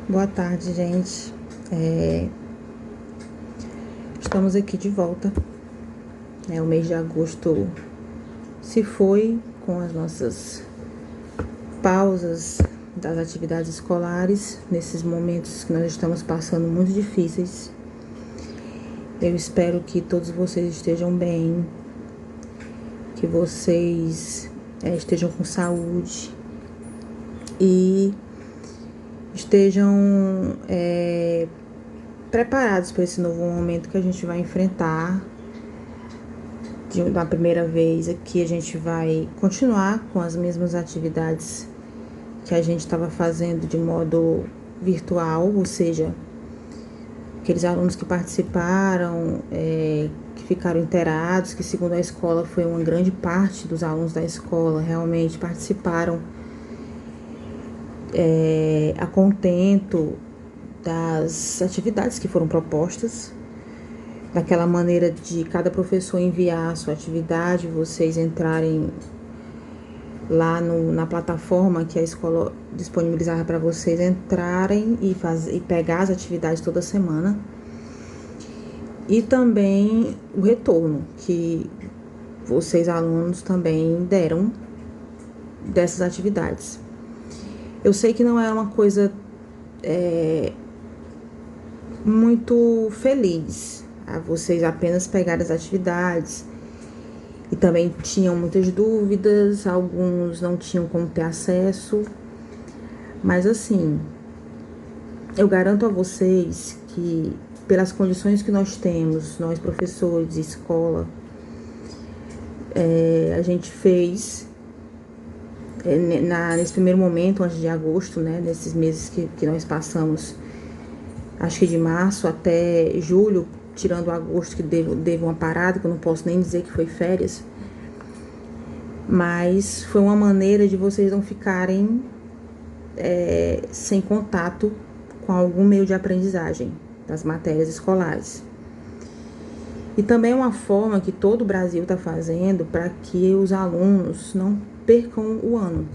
Boa tarde, gente. Estamos aqui de volta. O mês de agosto se foi com as nossas pausas das atividades escolares, nesses momentos que nós estamos passando muito difíceis. Eu espero que todos vocês estejam bem, que vocês estejam com saúde e estejam preparados para esse novo momento que a gente vai enfrentar. Da primeira vez aqui a gente vai continuar com as mesmas atividades que a gente estava fazendo de modo virtual, ou seja, aqueles alunos que participaram, que ficaram inteirados, que segundo a escola foi uma grande parte dos alunos da escola realmente participaram a contento das atividades que foram propostas, daquela maneira de cada professor enviar a sua atividade, vocês entrarem lá na plataforma que a escola disponibilizava para vocês entrarem e pegar as atividades toda semana. E também o retorno que vocês, alunos, também deram dessas atividades. Eu sei que não é uma coisa muito feliz a vocês apenas pegarem as atividades, e também tinham muitas dúvidas, alguns não tinham como ter acesso, mas assim, eu garanto a vocês que pelas condições que nós temos, nós professores, escola, a gente fez nesse primeiro momento, antes de agosto, nesses meses que nós passamos, acho que de março até julho, tirando agosto que devo uma parada, que eu não posso nem dizer que foi férias, mas foi uma maneira de vocês não ficarem sem contato com algum meio de aprendizagem das matérias escolares. E também é uma forma que todo o Brasil está fazendo para que os alunos não percam o ano.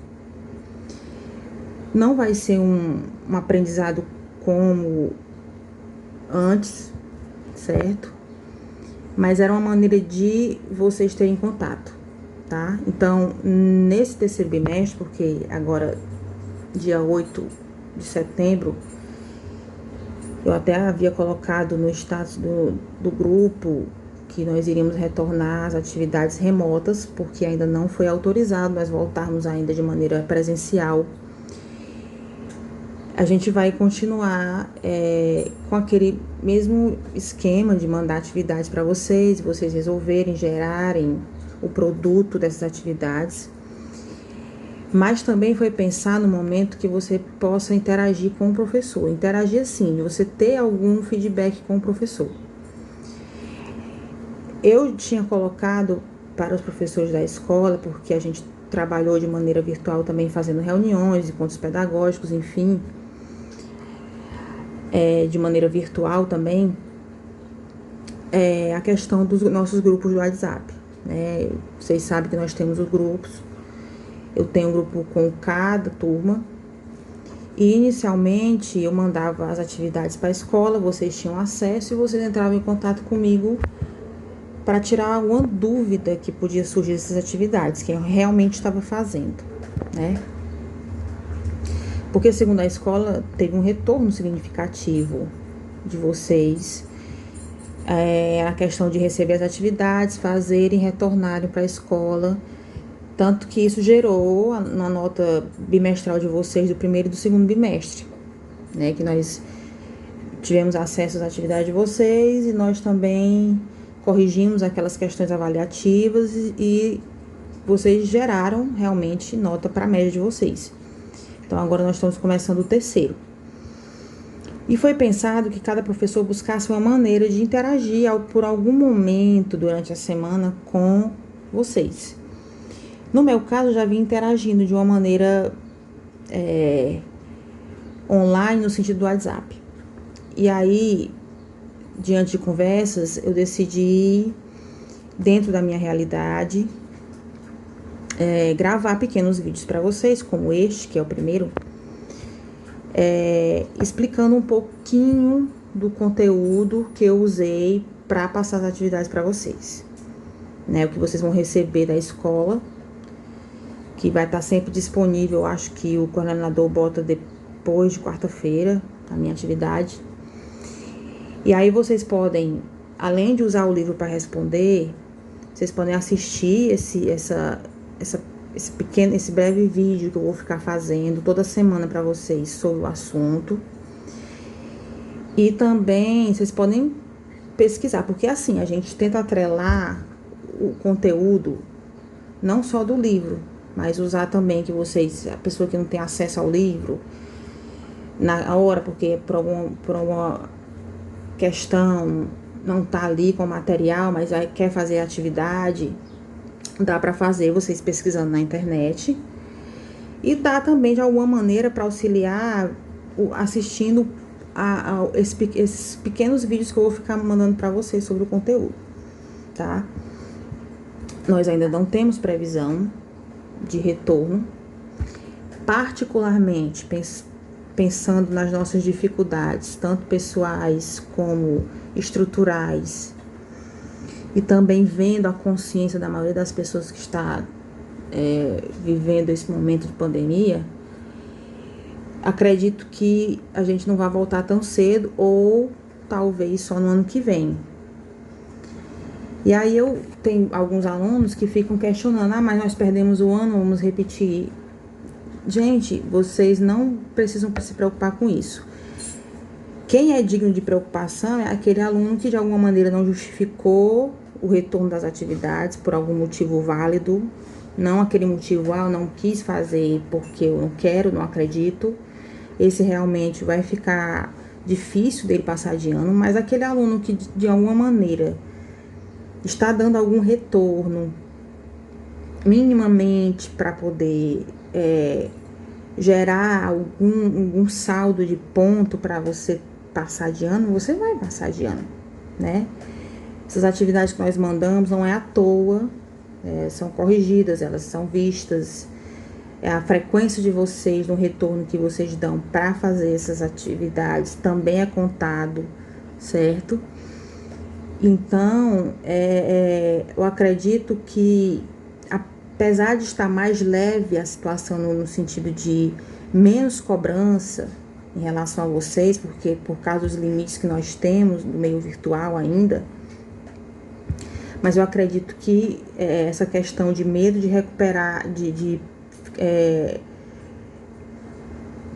Não vai ser um aprendizado como antes, certo? Mas era uma maneira de vocês terem contato, tá? Então, nesse terceiro bimestre, porque agora, dia 8 de setembro, eu até havia colocado no status do grupo que nós iríamos retornar às atividades remotas, porque ainda não foi autorizado nós voltarmos ainda de maneira presencial. A gente vai continuar com aquele mesmo esquema de mandar atividades para vocês resolverem, gerarem o produto dessas atividades. Mas também foi pensar no momento que você possa interagir com o professor. Interagir assim, de você ter algum feedback com o professor. Eu tinha colocado para os professores da escola, porque a gente trabalhou de maneira virtual também, fazendo reuniões, encontros pedagógicos, enfim, de maneira virtual também, a questão dos nossos grupos do WhatsApp. Vocês sabem que nós temos os grupos. Eu tenho um grupo com cada turma. E inicialmente eu mandava as atividades para a escola, vocês tinham acesso e vocês entravam em contato comigo para tirar alguma dúvida que podia surgir dessas atividades, que eu realmente estava fazendo, Porque, segundo a escola, teve um retorno significativo de vocês, a questão de receber as atividades, fazerem, retornarem para a escola, tanto que isso gerou na nota bimestral de vocês do primeiro e do segundo bimestre, que nós tivemos acesso às atividades de vocês e nós também corrigimos aquelas questões avaliativas e vocês geraram realmente nota para a média de vocês. Então, agora nós estamos começando o terceiro. E foi pensado que cada professor buscasse uma maneira de interagir por algum momento durante a semana com vocês. No meu caso, eu já vim interagindo de uma maneira online, no sentido do WhatsApp. E aí, diante de conversas, eu decidi, dentro da minha realidade, gravar pequenos vídeos para vocês, como este, que é o primeiro, explicando um pouquinho do conteúdo que eu usei para passar as atividades para vocês, né? O que vocês vão receber da escola, que vai estar sempre disponível. Eu acho que o coordenador bota depois de quarta-feira a minha atividade. E aí vocês podem, além de usar o livro para responder, vocês podem assistir esse breve vídeo que eu vou ficar fazendo toda semana para vocês sobre o assunto. E também vocês podem pesquisar, porque assim, a gente tenta atrelar o conteúdo não só do livro, mas usar também que vocês, a pessoa que não tem acesso ao livro na hora, porque por alguma questão não tá ali com o material, mas aí quer fazer atividade, dá para fazer vocês pesquisando na internet. E dá também de alguma maneira para auxiliar assistindo esses pequenos vídeos que eu vou ficar mandando para vocês sobre o conteúdo, tá? Nós ainda não temos previsão de retorno, particularmente pensando nas nossas dificuldades, tanto pessoais como estruturais, e também vendo a consciência da maioria das pessoas que está vivendo esse momento de pandemia. Acredito que a gente não vai voltar tão cedo, ou talvez só no ano que vem. E aí eu tenho alguns alunos que ficam questionando: mas nós perdemos o ano, vamos repetir. Gente, vocês não precisam se preocupar com isso. Quem é digno de preocupação é aquele aluno que de alguma maneira não justificou o retorno das atividades por algum motivo válido, não aquele motivo, eu não quis fazer porque eu não quero, não acredito. Esse realmente vai ficar difícil dele passar de ano, mas aquele aluno que de alguma maneira está dando algum retorno minimamente para poder gerar algum saldo de ponto para você passar de ano, você vai passar de ano, né? Essas atividades que nós mandamos não é à toa, são corrigidas, elas são vistas. A frequência de vocês no retorno que vocês dão para fazer essas atividades também é contado, certo? Então, eu acredito que, apesar de estar mais leve a situação no sentido de menos cobrança em relação a vocês, porque por causa dos limites que nós temos no meio virtual ainda, mas eu acredito que essa questão de medo de recuperar,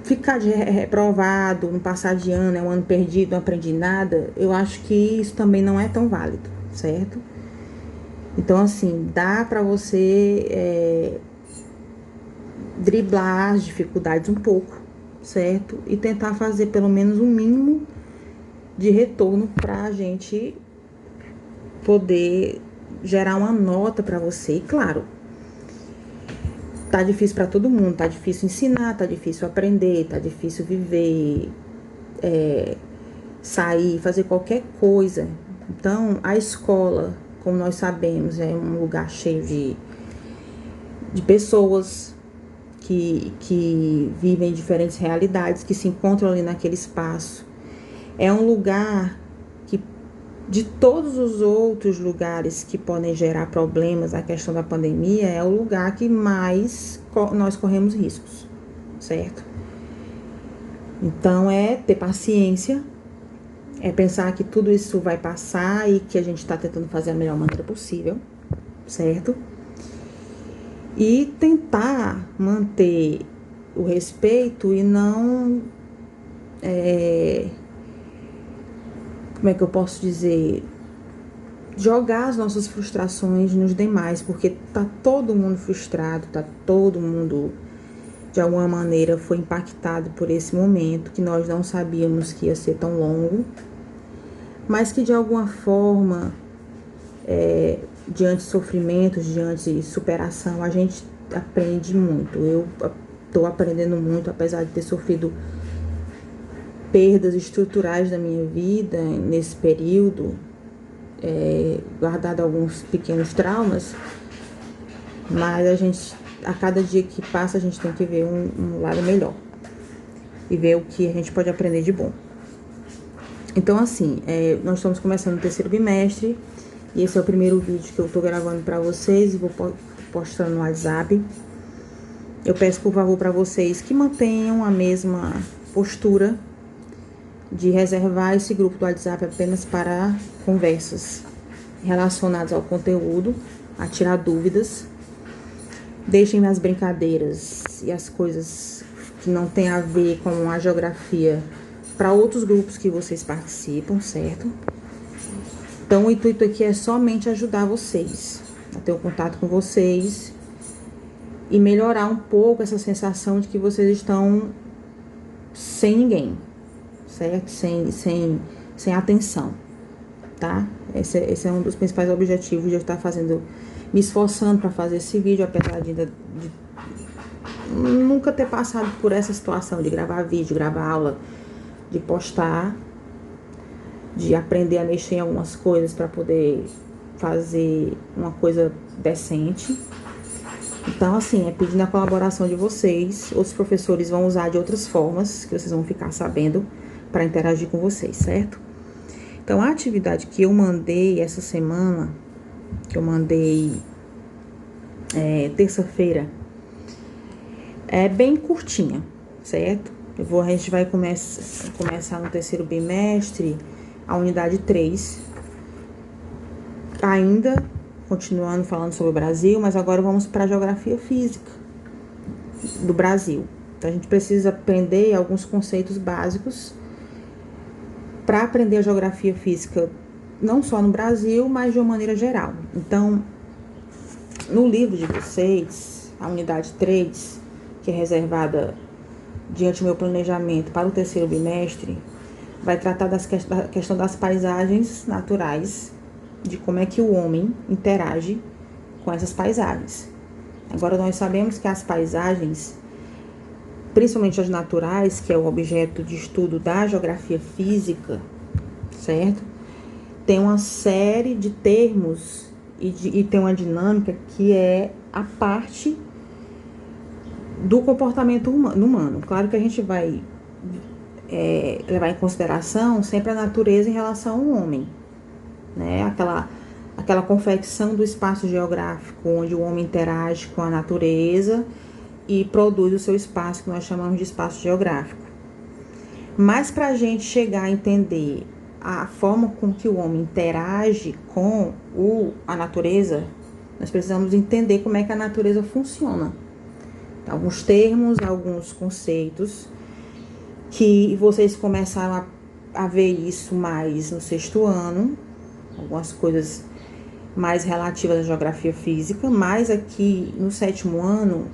ficar de reprovado, não passar de ano, é um ano perdido, não aprendi nada, eu acho que isso também não é tão válido, certo? Então, assim, dá para você driblar as dificuldades um pouco, certo? E tentar fazer pelo menos um mínimo de retorno para a gente poder gerar uma nota para você. E claro, tá difícil para todo mundo, tá difícil ensinar, tá difícil aprender, tá difícil viver, sair, fazer qualquer coisa. Então, a escola, como nós sabemos, é um lugar cheio de pessoas que vivem diferentes realidades, que se encontram ali naquele espaço. É um lugar que, de todos os outros lugares que podem gerar problemas na questão da pandemia, é o lugar que mais nós corremos riscos, certo? Então, ter paciência, pensar que tudo isso vai passar e que a gente está tentando fazer a melhor maneira possível, certo? E tentar manter o respeito e não, como é que eu posso dizer, jogar as nossas frustrações nos demais, porque tá todo mundo frustrado, tá todo mundo de alguma maneira foi impactado por esse momento que nós não sabíamos que ia ser tão longo, mas que de alguma forma, diante de sofrimentos, diante de superação, a gente aprende muito. Eu estou aprendendo muito, apesar de ter sofrido perdas estruturais da minha vida nesse período, guardado alguns pequenos traumas, mas a cada dia que passa a gente tem que ver um lado melhor. e ver o que a gente pode aprender de bom. Então, assim, nós estamos começando o terceiro bimestre e esse é o primeiro vídeo que eu tô gravando para vocês e vou postando no WhatsApp. Eu peço, por favor, para vocês que mantenham a mesma postura de reservar esse grupo do WhatsApp apenas para conversas relacionadas ao conteúdo, a tirar dúvidas. Deixem as brincadeiras e as coisas que não tem a ver com a geografia para outros grupos que vocês participam, certo? Então, o intuito aqui é somente ajudar vocês a ter um contato com vocês e melhorar um pouco essa sensação de que vocês estão sem ninguém, certo? Sem atenção, tá? Esse é um dos principais objetivos de eu estar me esforçando para fazer esse vídeo, apesar de nunca ter passado por essa situação de gravar vídeo, gravar aula, de postar, de aprender a mexer em algumas coisas para poder fazer uma coisa decente. Então, assim, pedindo a colaboração de vocês. Outros professores vão usar de outras formas, que vocês vão ficar sabendo, para interagir com vocês, certo? Então, a atividade que eu mandei essa semana, que eu mandei terça-feira, é bem curtinha, certo? A gente vai começar no terceiro bimestre, a unidade 3, ainda continuando falando sobre o Brasil, mas agora vamos para a geografia física do Brasil. Então, a gente precisa aprender alguns conceitos básicos para aprender a geografia física, não só no Brasil, mas de uma maneira geral. Então, no livro de vocês, a unidade 3, que é reservada diante do meu planejamento para o terceiro bimestre, vai tratar da questão das paisagens naturais, de como é que o homem interage com essas paisagens. Agora, nós sabemos que as paisagens, principalmente as naturais, que é o objeto de estudo da geografia física, certo? Tem uma série de termos e tem uma dinâmica que é a parte do comportamento humano. Claro que a gente vai levar em consideração sempre a natureza em relação ao homem, né? Aquela confecção do espaço geográfico onde o homem interage com a natureza e produz o seu espaço, que nós chamamos de espaço geográfico. Mas para a gente chegar a entender a forma com que o homem interage com a natureza, nós precisamos entender como é que a natureza funciona. Alguns termos, alguns conceitos que vocês começaram a ver isso mais no sexto ano, algumas coisas mais relativas à geografia física, mas aqui no sétimo ano,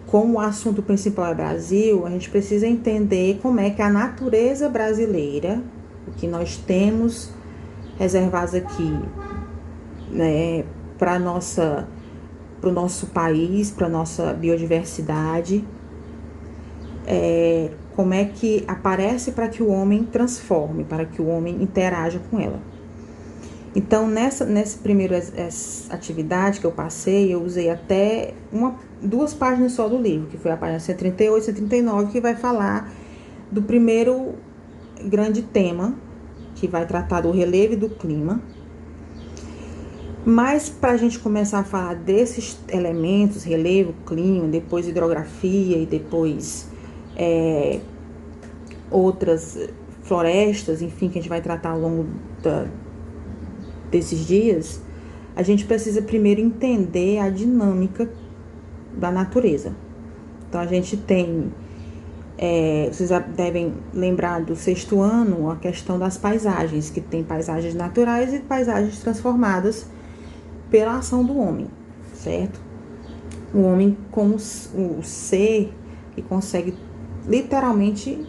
como o assunto principal é Brasil, a gente precisa entender como é que a natureza brasileira, o que nós temos reservados aqui, né, para o nosso país, para a nossa biodiversidade, como é que aparece para que o homem transforme, para que o homem interaja com ela. Então, nessa primeira atividade que eu passei, eu usei até duas páginas só do livro, que foi a página 138 e 139, que vai falar do primeiro grande tema, que vai tratar do relevo e do clima. Mas, para a gente começar a falar desses elementos, relevo, clima, depois hidrografia e depois outras florestas, enfim, que a gente vai tratar ao longo desses dias, a gente precisa primeiro entender a dinâmica da natureza. Então, a gente tem, vocês devem lembrar do sexto ano, a questão das paisagens, que tem paisagens naturais e paisagens transformadas pela ação do homem, certo? O homem como o ser que consegue literalmente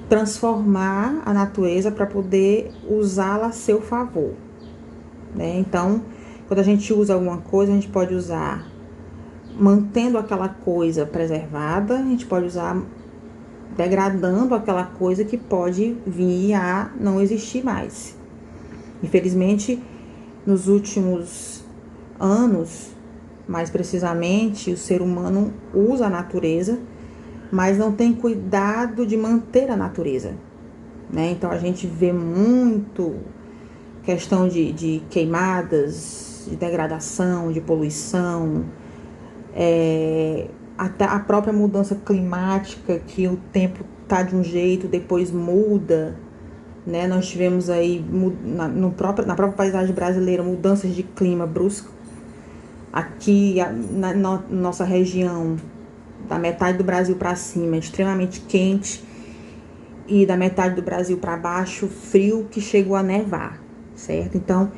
transformar a natureza para poder usá-la a seu favor, né? Então, quando a gente usa alguma coisa, a gente pode usar mantendo aquela coisa preservada, a gente pode usar degradando aquela coisa que pode vir a não existir mais. Infelizmente, nos últimos anos, mais precisamente, o ser humano usa a natureza mas não tem cuidado de manter a natureza, né? Então a gente vê muito questão de queimadas, de degradação, de poluição, até a própria mudança climática, que o tempo tá de um jeito, depois muda, né? Nós tivemos aí na própria paisagem brasileira mudanças de clima brusco. Aqui na nossa região, da metade do Brasil para cima, é extremamente quente, e da metade do Brasil para baixo, frio, que chegou a nevar, certo? Então,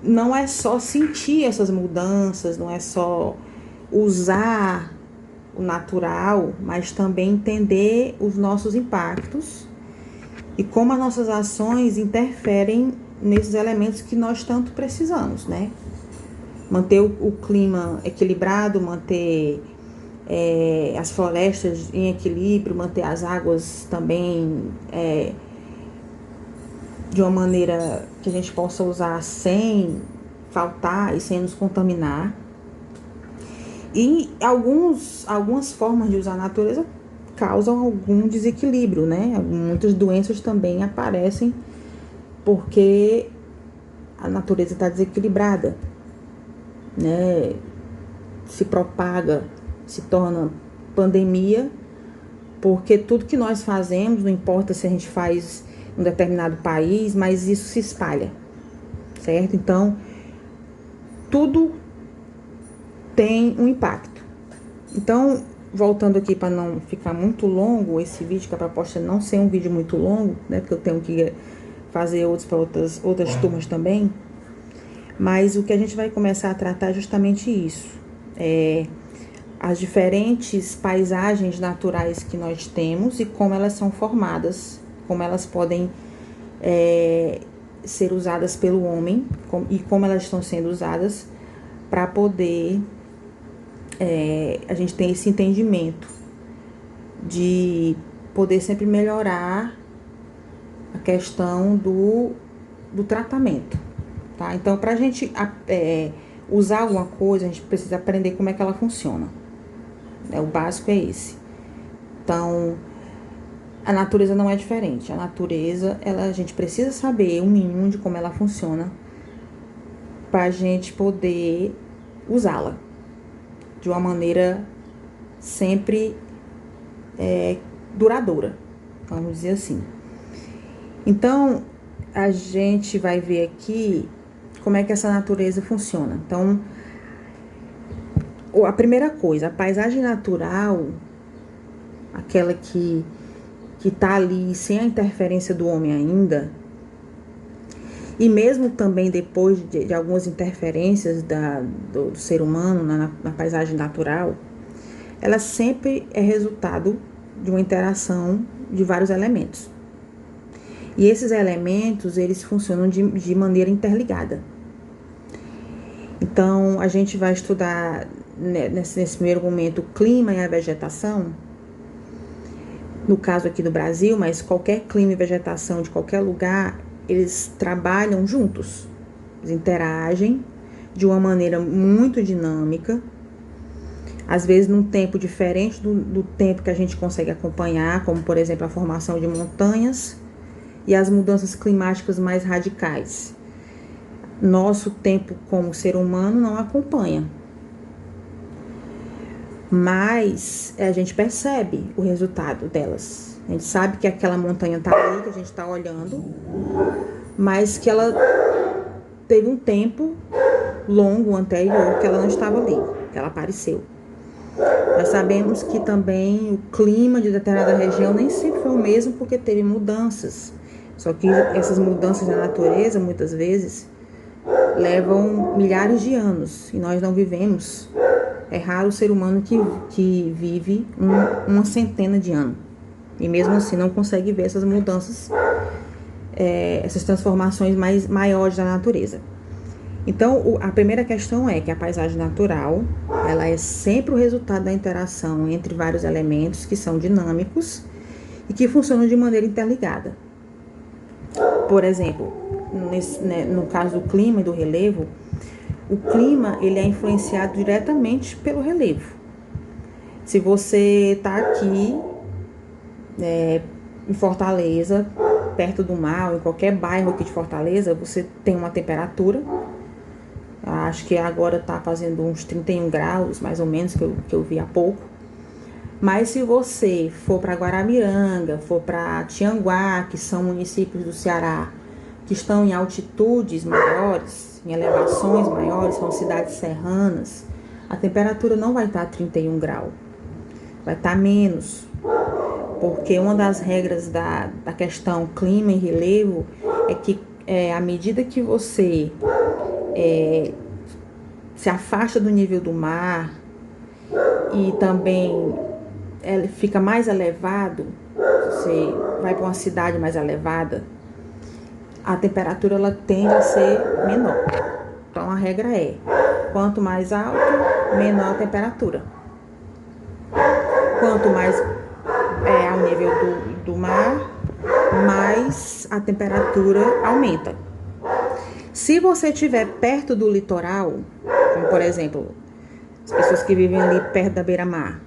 não é só sentir essas mudanças, não é só usar o natural, mas também entender os nossos impactos e como as nossas ações interferem nesses elementos que nós tanto precisamos, né? Manter o clima equilibrado, manter as florestas em equilíbrio, manter as águas também de uma maneira que a gente possa usar sem faltar e sem nos contaminar. E algumas formas de usar a natureza causam algum desequilíbrio, né? Muitas doenças também aparecem porque a natureza está desequilibrada, né? Se propaga, se torna pandemia, porque tudo que nós fazemos, não importa se a gente faz em um determinado país, mas isso se espalha, certo? Então, tudo tem um impacto. Então, voltando aqui para não ficar muito longo esse vídeo, que a proposta é não ser um vídeo muito longo, né? Porque eu tenho que fazer outros para outras turmas também. Mas o que a gente vai começar a tratar é justamente isso. As diferentes paisagens naturais que nós temos e como elas são formadas, como elas podem ser usadas pelo homem e como elas estão sendo usadas para poder a gente ter esse entendimento de poder sempre melhorar a questão do tratamento, tá? Então, para a gente usar alguma coisa, a gente precisa aprender como é que ela funciona. O básico é esse. Então, a natureza não é diferente. A natureza, a gente precisa saber o mínimo de como ela funciona para a gente poder usá-la de uma maneira sempre duradoura, vamos dizer assim. Então, a gente vai ver aqui como é que essa natureza funciona. Então, a primeira coisa, a paisagem natural, aquela que tá ali sem a interferência do homem ainda, e mesmo também depois de algumas interferências do ser humano na paisagem natural, ela sempre é resultado de uma interação de vários elementos. E esses elementos, eles funcionam de maneira interligada. Então, a gente vai estudar nesse primeiro momento o clima e a vegetação, no caso aqui do Brasil, mas qualquer clima e vegetação de qualquer lugar, eles trabalham juntos, eles interagem de uma maneira muito dinâmica, às vezes num tempo diferente do tempo que a gente consegue acompanhar, como por exemplo a formação de montanhas e as mudanças climáticas mais radicais. Nosso tempo como ser humano não acompanha, mas a gente percebe o resultado delas. A gente sabe que aquela montanha tá ali, que a gente tá olhando, mas que ela teve um tempo longo anterior que ela não estava ali, que ela apareceu. Nós sabemos que também o clima de determinada região nem sempre foi o mesmo, porque teve mudanças. Só que essas mudanças na natureza, muitas vezes, levam milhares de anos e nós não vivemos. É raro o ser humano que vive uma centena de anos. E mesmo assim não consegue ver essas mudanças, essas transformações maiores da natureza. Então, a primeira questão é que a paisagem natural, ela é sempre o resultado da interação entre vários elementos que são dinâmicos e que funcionam de maneira interligada. Por exemplo, no caso do clima e do relevo, o clima ele é influenciado diretamente pelo relevo. Se você está aqui em Fortaleza, perto do mar, ou em qualquer bairro aqui de Fortaleza, você tem uma temperatura. Acho que agora está fazendo uns 31 graus, mais ou menos, que eu vi há pouco. Mas se você for para Guaramiranga, for para Tianguá, que são municípios do Ceará, que estão em altitudes maiores, em elevações maiores, são cidades serranas, a temperatura não vai estar 31 graus, vai estar menos. Porque uma das regras da questão clima e relevo é que à medida que você se afasta do nível do mar e também fica mais elevado, você vai para uma cidade mais elevada, a temperatura ela tende a ser menor. Então a regra é, quanto mais alto, menor a temperatura. Quanto mais ao nível do mar, mais a temperatura aumenta. Se você estiver perto do litoral, como por exemplo, as pessoas que vivem ali perto da beira-mar,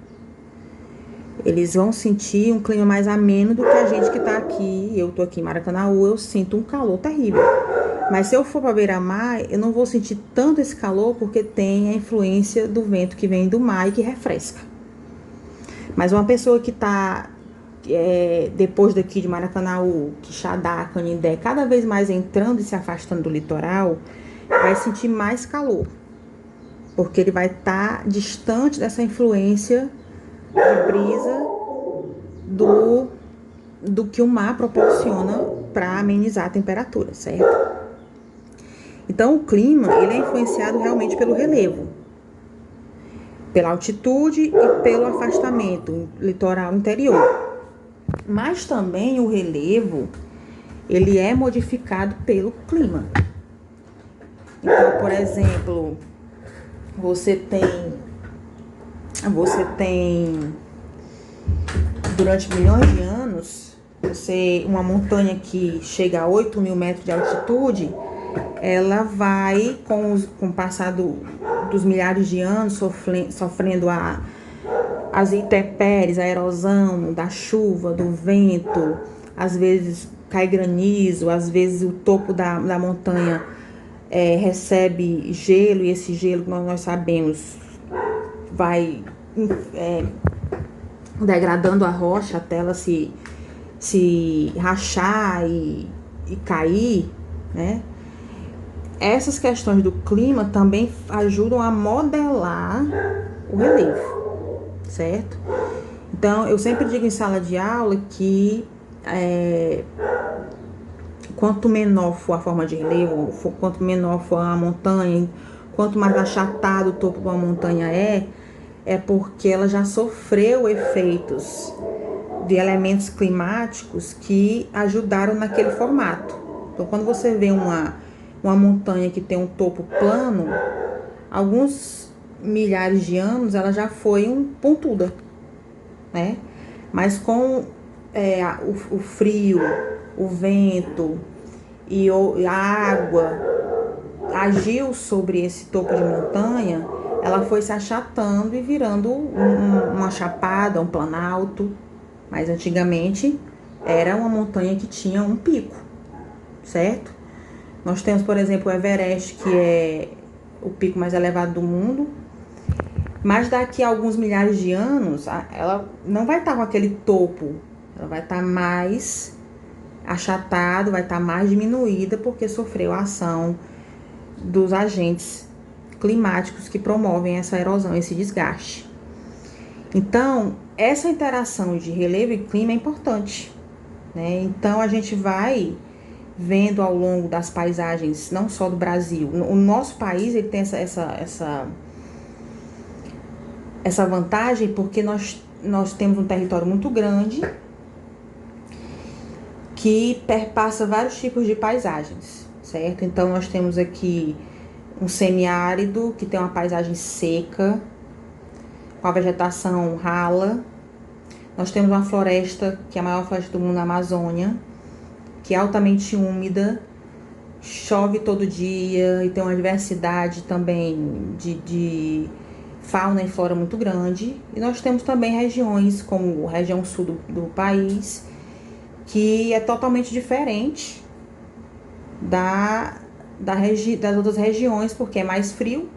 eles vão sentir um clima mais ameno do que a gente que está aqui. Eu estou aqui em Maracanaú, eu sinto um calor terrível. Mas se eu for para beira-mar, eu não vou sentir tanto esse calor porque tem a influência do vento que vem do mar e que refresca. Mas uma pessoa que está depois daqui de Maracanaú, Quixadá, Canindé, cada vez mais entrando e se afastando do litoral, vai sentir mais calor. Porque ele vai estar distante dessa influência de brisa do que o mar proporciona para amenizar a temperatura, certo? Então, o clima ele é influenciado realmente pelo relevo, pela altitude e pelo afastamento litoral interior. Mas também o relevo, ele é modificado pelo clima. Então, por exemplo, você tem durante milhões de anos, uma montanha que chega a 8.000 metros de altitude, ela vai, com o passar dos milhares de anos, sofrendo as intempéries, a erosão da chuva, do vento, às vezes cai granizo, às vezes o topo da montanha recebe gelo, e esse gelo, nós sabemos, vai degradando a rocha até ela se rachar e cair, né? Essas questões do clima também ajudam a modelar o relevo, certo? Então, eu sempre digo em sala de aula que quanto menor for a forma de relevo, quanto menor for a montanha, quanto mais achatado o topo de uma montanha é porque ela já sofreu efeitos de elementos climáticos que ajudaram naquele formato. Então, quando você vê uma montanha que tem um topo plano, alguns milhares de anos ela já foi pontuda, né? Mas com o frio, o vento e a água agiu sobre esse topo de montanha, ela foi se achatando e virando uma chapada, um planalto. Mas antigamente era uma montanha que tinha um pico, certo? Nós temos, por exemplo, o Everest, que é o pico mais elevado do mundo. Mas daqui a alguns milhares de anos, ela não vai estar com aquele topo. Ela vai estar mais achatada, vai estar mais diminuída, porque sofreu a ação dos agentes climáticos que promovem essa erosão, esse desgaste. Então, essa interação de relevo e clima é importante, né? Então, a gente vai vendo ao longo das paisagens, não só do Brasil. O nosso país ele tem essa vantagem porque nós temos um território muito grande que perpassa vários tipos de paisagens, certo? Então, nós temos aqui um semiárido que tem uma paisagem seca, com a vegetação rala. Nós temos uma floresta, que é a maior floresta do mundo, na Amazônia, que é altamente úmida, chove todo dia e tem uma diversidade também de fauna e flora muito grande. E nós temos também regiões, como a região sul do país, que é totalmente diferente das outras regiões, porque é mais frio,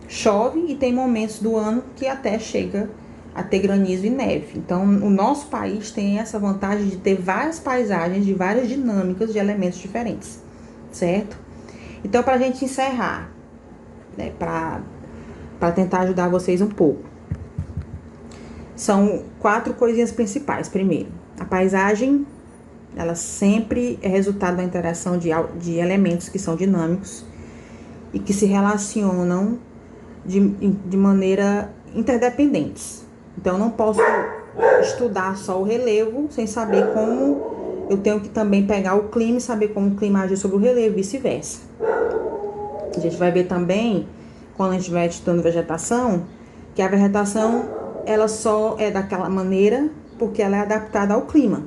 chove e tem momentos do ano que até chega a ter granizo e neve. Então, o nosso país tem essa vantagem de ter várias paisagens, de várias dinâmicas de elementos diferentes, certo? Então, para a gente encerrar, né, para tentar ajudar vocês um pouco, são 4 coisinhas principais. Primeiro, a paisagem, ela sempre é resultado da interação de elementos que são dinâmicos e que se relacionam de maneira interdependentes. Então, eu não posso estudar só o relevo sem saber como eu tenho que também pegar o clima e saber como o clima age sobre o relevo e vice-versa. A gente vai ver também, quando a gente vai estudando vegetação, que a vegetação ela só é daquela maneira porque ela é adaptada ao clima.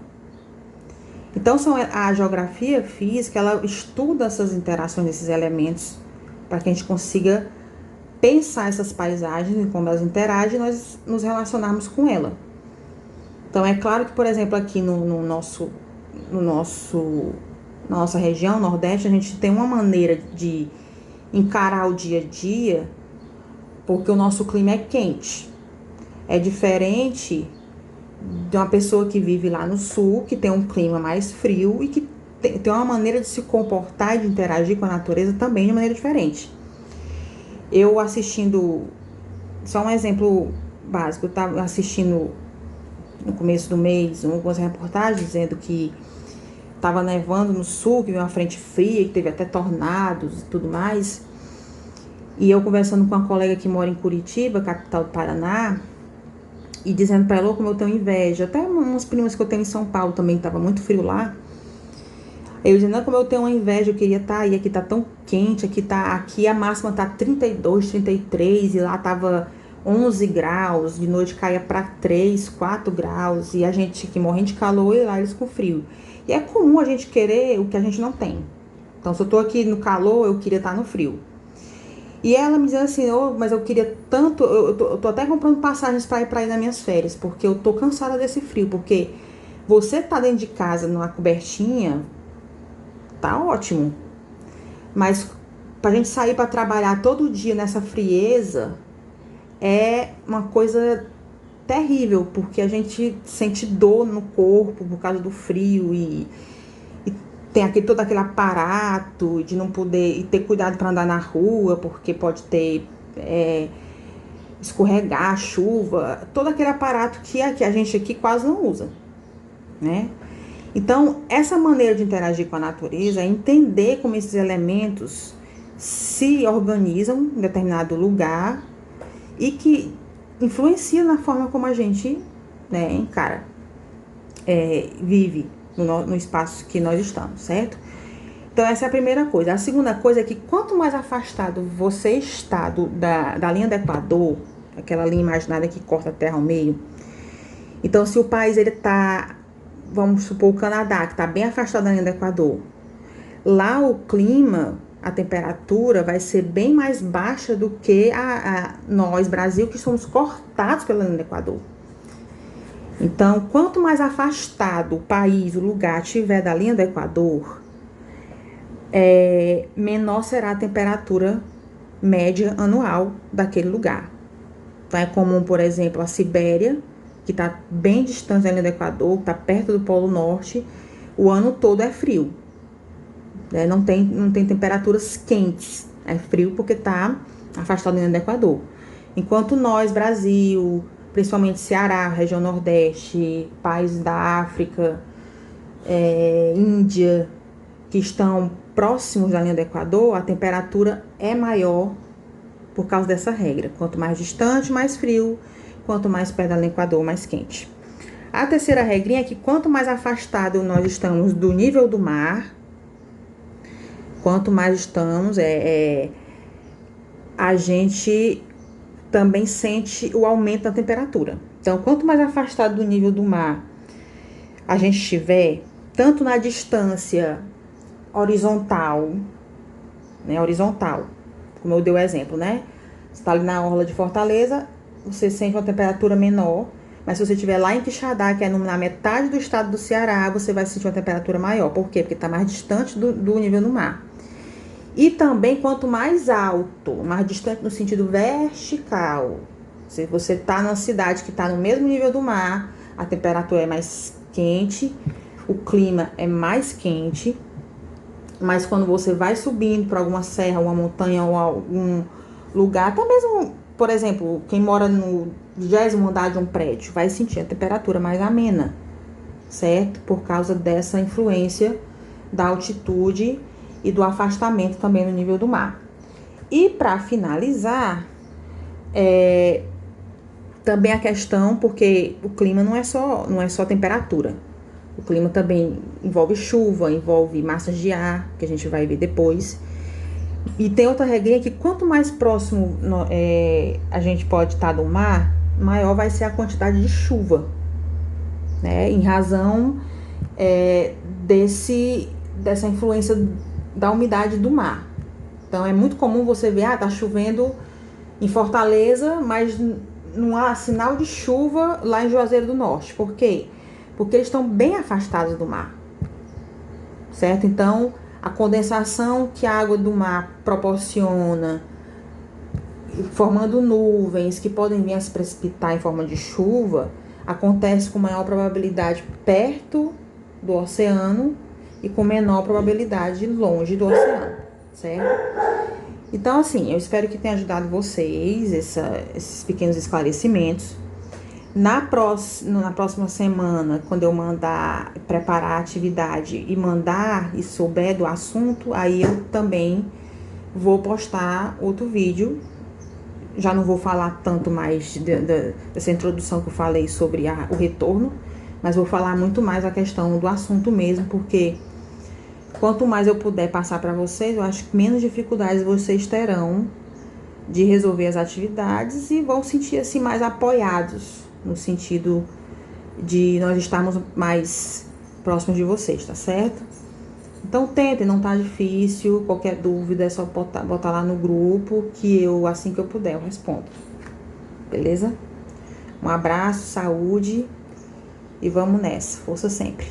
Então, a geografia física, ela estuda essas interações desses elementos para que a gente consiga pensar essas paisagens e como elas interagem e nós nos relacionarmos com ela. Então, é claro que, por exemplo, aqui na nossa região, Nordeste, a gente tem uma maneira de encarar o dia a dia, porque o nosso clima é quente. É diferente de uma pessoa que vive lá no sul, que tem um clima mais frio e que tem uma maneira de se comportar e de interagir com a natureza também de maneira diferente. Eu assistindo, só um exemplo básico, eu estava assistindo no começo do mês algumas reportagens dizendo que estava nevando no sul, que veio uma frente fria, que teve até tornados e tudo mais. E eu conversando com uma colega que mora em Curitiba, capital do Paraná, e dizendo pra ela como eu tenho inveja. Até umas primas que eu tenho em São Paulo também, que tava muito frio lá. Eu dizendo, como eu tenho uma inveja, eu queria estar aí, aqui tá tão quente, aqui a máxima tá 32, 33, e lá tava 11 graus, de noite caía pra 3, 4 graus, e a gente aqui morrendo de calor e lá eles com frio. E é comum a gente querer o que a gente não tem. Então, se eu tô aqui no calor, eu queria estar no frio. E ela me dizendo assim, mas eu queria tanto, eu tô até comprando passagens para ir nas minhas férias, porque eu tô cansada desse frio, porque você tá dentro de casa numa cobertinha, tá ótimo. Mas pra gente sair para trabalhar todo dia nessa frieza, é uma coisa terrível, porque a gente sente dor no corpo por causa do frio e tem todo aquele aparato de não poder, e ter cuidado para andar na rua, porque pode ter escorregar, chuva, todo aquele aparato que a gente aqui quase não usa, né? Então, essa maneira de interagir com a natureza é entender como esses elementos se organizam em determinado lugar e que influenciam na forma como a gente, né, encara, vive no espaço que nós estamos, certo? Então, essa é a primeira coisa. A segunda coisa é que quanto mais afastado você está da linha do Equador, aquela linha imaginária que corta a Terra ao meio, então, se o país ele está, vamos supor, o Canadá, que está bem afastado da linha do Equador, lá o clima, a temperatura vai ser bem mais baixa do que nós, Brasil, que somos cortados pela linha do Equador. Então, quanto mais afastado o país, o lugar estiver da linha do Equador, menor será a temperatura média anual daquele lugar. Então, é comum, por exemplo, a Sibéria, que está bem distante da linha do Equador, está perto do Polo Norte, o ano todo é frio. Não tem temperaturas quentes, é frio porque está afastado da linha do Equador. Enquanto nós, Brasil, principalmente Ceará, região Nordeste, países da África, Índia, que estão próximos da linha do Equador, a temperatura é maior por causa dessa regra. Quanto mais distante, mais frio. Quanto mais perto da linha do Equador, mais quente. A terceira regrinha é que quanto mais afastado nós estamos do nível do mar, quanto mais estamos, a gente também sente o aumento da temperatura. Então, quanto mais afastado do nível do mar a gente estiver, tanto na distância horizontal, como eu dei o exemplo, né? Você está ali na orla de Fortaleza, você sente uma temperatura menor, mas se você estiver lá em Quixadá, que é na metade do estado do Ceará, você vai sentir uma temperatura maior. Por quê? Porque está mais distante do nível do mar. E também, quanto mais alto, mais distante no sentido vertical, se você está numa cidade que está no mesmo nível do mar, a temperatura é mais quente, o clima é mais quente. Mas quando você vai subindo para alguma serra, uma montanha ou algum lugar, até mesmo, por exemplo, quem mora no 20º andar de um prédio, vai sentir a temperatura mais amena, certo? Por causa dessa influência da altitude e do afastamento também no nível do mar. E para finalizar, também a questão, porque o clima não é só temperatura. O clima também envolve chuva, envolve massas de ar, que a gente vai ver depois. E tem outra regrinha que quanto mais próximo a gente pode estar do mar, maior vai ser a quantidade de chuva, né? Em razão dessa influência da umidade do mar. Então é muito comum você ver, tá chovendo em Fortaleza, mas não há sinal de chuva lá em Juazeiro do Norte. Por quê? Porque eles estão bem afastados do mar, certo? Então, a condensação que a água do mar proporciona, formando nuvens que podem vir a se precipitar em forma de chuva, acontece com maior probabilidade perto do oceano e com menor probabilidade longe do oceano, certo? Então, assim, eu espero que tenha ajudado vocês esses pequenos esclarecimentos. Na próxima semana, quando eu mandar preparar a atividade e mandar e souber do assunto, aí eu também vou postar outro vídeo. Já não vou falar tanto mais dessa introdução que eu falei sobre o retorno, mas vou falar muito mais a questão do assunto mesmo, porque quanto mais eu puder passar para vocês, eu acho que menos dificuldades vocês terão de resolver as atividades e vão sentir assim mais apoiados, no sentido de nós estarmos mais próximos de vocês, tá certo? Então tentem, não tá difícil, qualquer dúvida é só botar lá no grupo, que eu, assim que eu puder, eu respondo. Beleza? Um abraço, saúde e vamos nessa, força sempre.